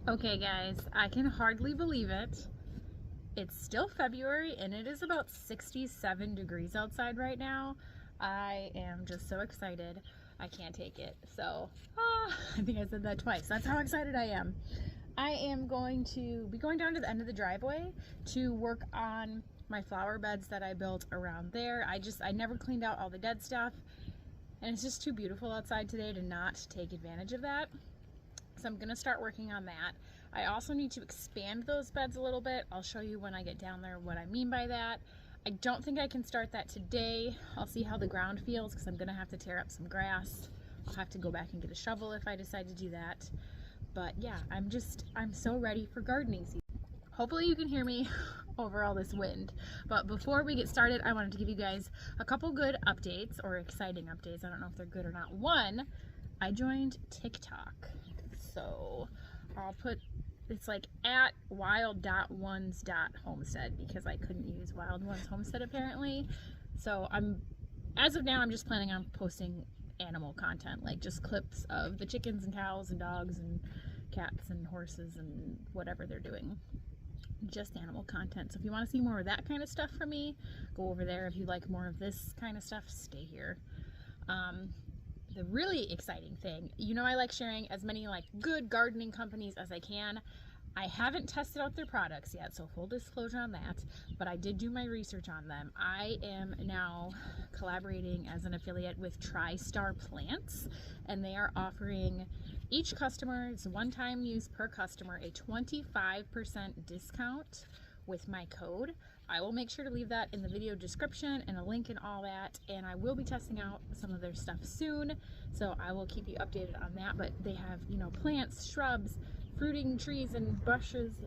Okay guys, I can hardly believe it. It's still February and it is about 67 degrees outside right now. I am just so excited. I can't take it. So, I think I said that twice. That's how excited I am. I am going to be going down to the end of the driveway to work on my flower beds that I built around there. I never cleaned out all the dead stuff, and it's just too beautiful outside today to not take advantage of that. So I'm gonna start working on that. I also need to expand those beds a little bit. I'll show you when I get down there what I mean by that. I don't think I can start that today. I'll see how the ground feels because I'm gonna have to tear up some grass. I'll have to go back and get a shovel if I decide to do that. But yeah, I'm so ready for gardening season. Hopefully you can hear me over all this wind. But before we get started, I wanted to give you guys a couple good updates, or exciting updates. I don't know if they're good or not. One, I joined TikTok. So I'll put, it's like at wild.ones.homestead because I couldn't use Wild Ones Homestead apparently. So as of now, I'm just planning on posting animal content, like just clips of the chickens and cows and dogs and cats and horses and whatever they're doing. Just animal content. So if you want to see more of that kind of stuff from me, go over there. If you like more of this kind of stuff, stay here. The really exciting thing, you know, I like sharing as many like good gardening companies as I can. I haven't tested out their products yet, so full disclosure on that, but I did do my research on them. I am now collaborating as an affiliate with Tristar Plants, and they are offering each customer, it's one-time use per customer, a 25% discount with my code. I will make sure to leave that in the video description and a link and all that, and I will be testing out some of their stuff soon, so I will keep you updated on that. But they have, you know, plants, shrubs, fruiting trees and bushes.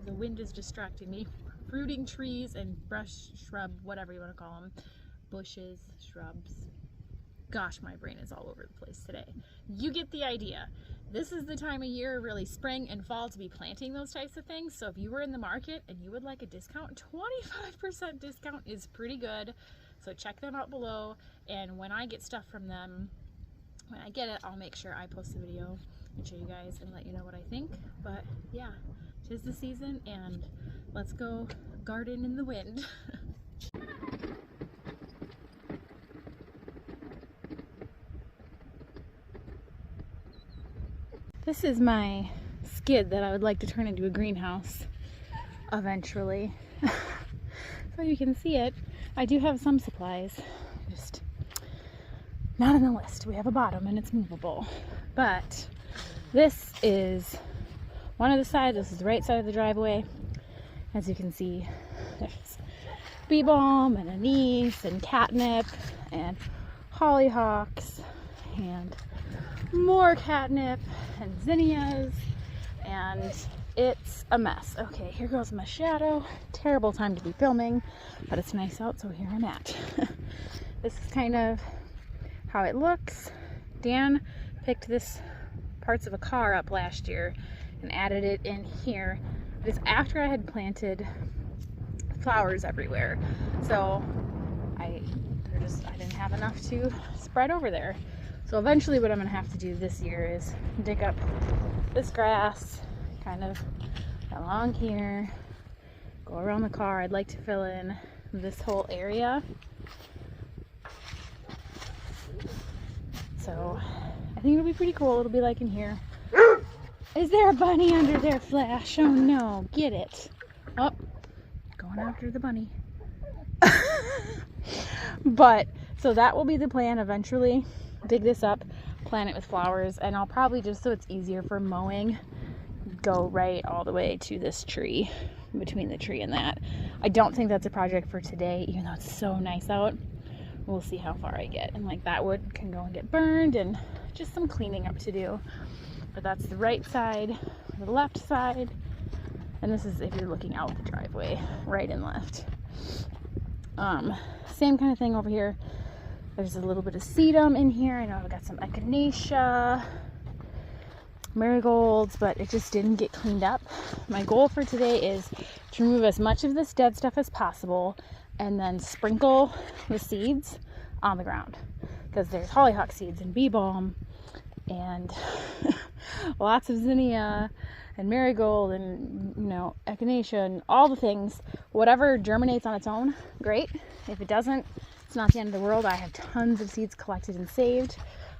The wind is distracting me. Fruiting trees and brush, shrub, whatever you want to call them. Bushes, shrubs. Gosh, my brain is all over the place today. You get the idea. This is the time of year, really spring and fall, to be planting those types of things. So if you were in the market and you would like a discount, 25% discount is pretty good. So check them out below. And when I get stuff from them, when I get it, I'll make sure I post a video and show you guys and let you know what I think. But yeah, 'tis the season and let's go garden in the wind. This is my skid that I would like to turn into a greenhouse eventually. So you can see it. I do have some supplies, just not on the list. We have a bottom and it's movable. But this is one of the sides. This is the right side of the driveway. As you can see, there's bee balm and anise and catnip and hollyhocks and more catnip and zinnias, and it's a mess. Okay, here goes my shadow. Terrible time to be filming, but it's nice out, so here I'm at. This is kind of how it looks. Dan picked this parts of a car up last year and added it in here. It is after I had planted flowers everywhere, so I didn't have enough to spread over there. So eventually what I'm going to have to do this year is dig up this grass, kind of along here, go around the car. I'd like to fill in this whole area. So I think it'll be pretty cool. It'll be like in here. Is there a bunny under there, Flash? Oh no, get it. Oh, going after the bunny. But, so that will be the plan eventually. Dig this up, plant it with flowers, and I'll probably, just so it's easier for mowing, go right all the way to this tree, between the tree and that. I don't think that's a project for today, even though it's so nice out. We'll see how far I get, and like that wood can go and get burned, and just some cleaning up to do. But that's the right side, the left side, and this is if you're looking out the driveway, right and left. Same kind of thing over here. There's a little bit of sedum in here. I know I've got some echinacea, marigolds, but it just didn't get cleaned up. My goal for today is to remove as much of this dead stuff as possible and then sprinkle the seeds on the ground, because there's hollyhock seeds and bee balm and lots of zinnia and marigold and, you know, echinacea and all the things. Whatever germinates on its own, great. If it doesn't, it's not the end of the world. I have tons of seeds collected and saved.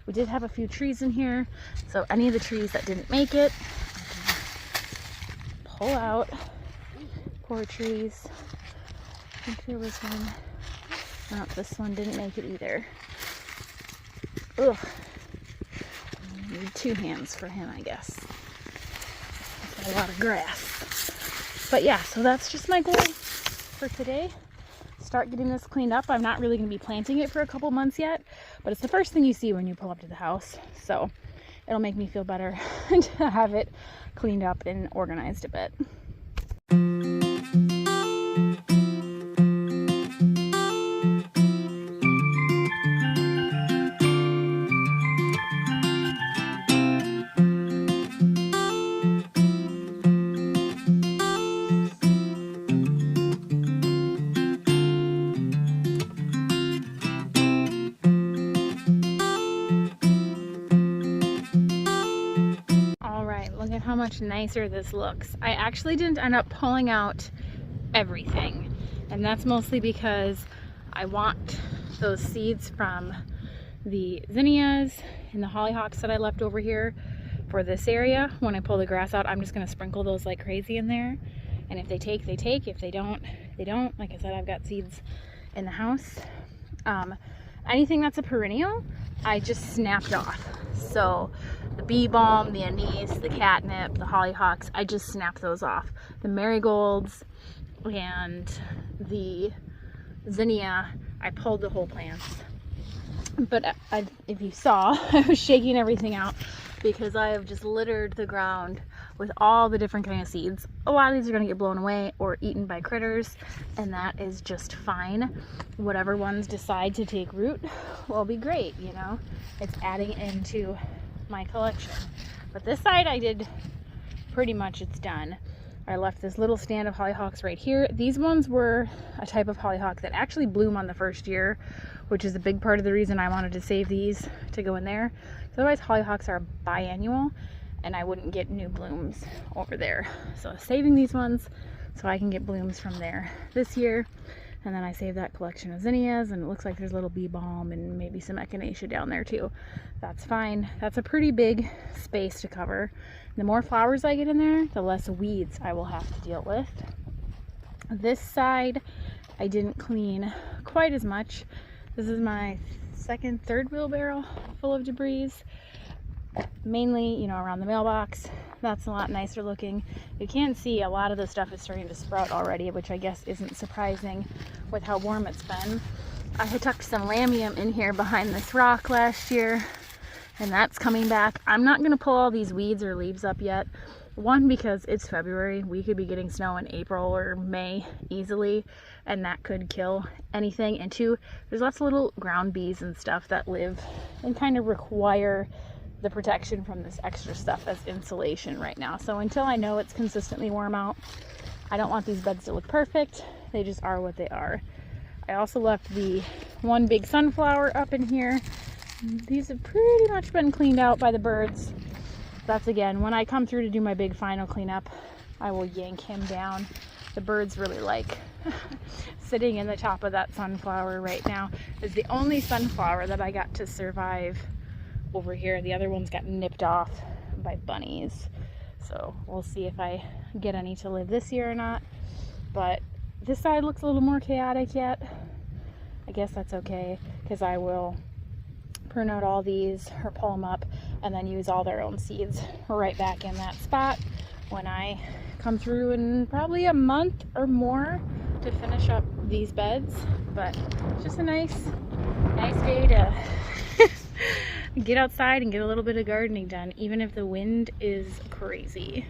We did have a few trees in here, so any of the trees that didn't make it, pull out. Poor trees. I think there was one. No, this one didn't make it either. Ugh. I need 2 hands for him, I guess. That's a lot of grass. But yeah, so that's just my goal for today. Start getting this cleaned up. I'm not really going to be planting it for a couple months yet, but it's the first thing you see when you pull up to the house. So it'll make me feel better to have it cleaned up and organized a bit. How much nicer this looks. I actually didn't end up pulling out everything, and that's mostly because I want those seeds from the zinnias and the hollyhocks that I left over here for this area. When I pull the grass out, I'm just going to sprinkle those like crazy in there, and if they take, they take. If they don't, they don't. Like I said, I've got seeds in the house. Anything that's a perennial, I just snapped off. So the bee balm, the anise, the catnip, the hollyhocks, I just snapped those off. The marigolds and the zinnia, I pulled the whole plants. But if you saw, I was shaking everything out because I have just littered the ground with all the different kind of seeds. A lot of these are going to get blown away or eaten by critters, and that is just fine. Whatever ones decide to take root will be great, you know. It's adding into my collection. But this side I did pretty much, it's done. I left this little stand of hollyhocks right here. These ones were a type of hollyhock that actually bloom on the first year, which is a big part of the reason I wanted to save these to go in there. Otherwise hollyhocks are biannual and I wouldn't get new blooms over there. So saving these ones so I can get blooms from there this year. And then I saved that collection of zinnias, and it looks like there's a little bee balm and maybe some echinacea down there too. That's fine. That's a pretty big space to cover. The more flowers I get in there, the less weeds I will have to deal with. This side, I didn't clean quite as much. This is my third wheelbarrow full of debris. Mainly, you know, around the mailbox. That's a lot nicer looking. You can see a lot of the stuff is starting to sprout already, which I guess isn't surprising with how warm it's been. I had tucked some lamium in here behind this rock last year, and that's coming back. I'm not going to pull all these weeds or leaves up yet. One, because it's February. We could be getting snow in April or May easily, and that could kill anything. And two, there's lots of little ground bees and stuff that live and kind of require the protection from this extra stuff as insulation right now. So until I know it's consistently warm out, I don't want these beds to look perfect. They just are what they are. I also left the one big sunflower up in here. These have pretty much been cleaned out by the birds. That's, again, when I come through to do my big final cleanup, I will yank him down. The birds really like sitting in the top of that sunflower right now. It's the only sunflower that I got to survive over here. The other ones got nipped off by bunnies. So we'll see if I get any to live this year or not. But this side looks a little more chaotic yet. I guess that's okay, because I will prune out all these or pull them up and then use all their own seeds right back in that spot when I come through in probably a month or more to finish up these beds. But just a nice day to get outside and get a little bit of gardening done, even if the wind is crazy.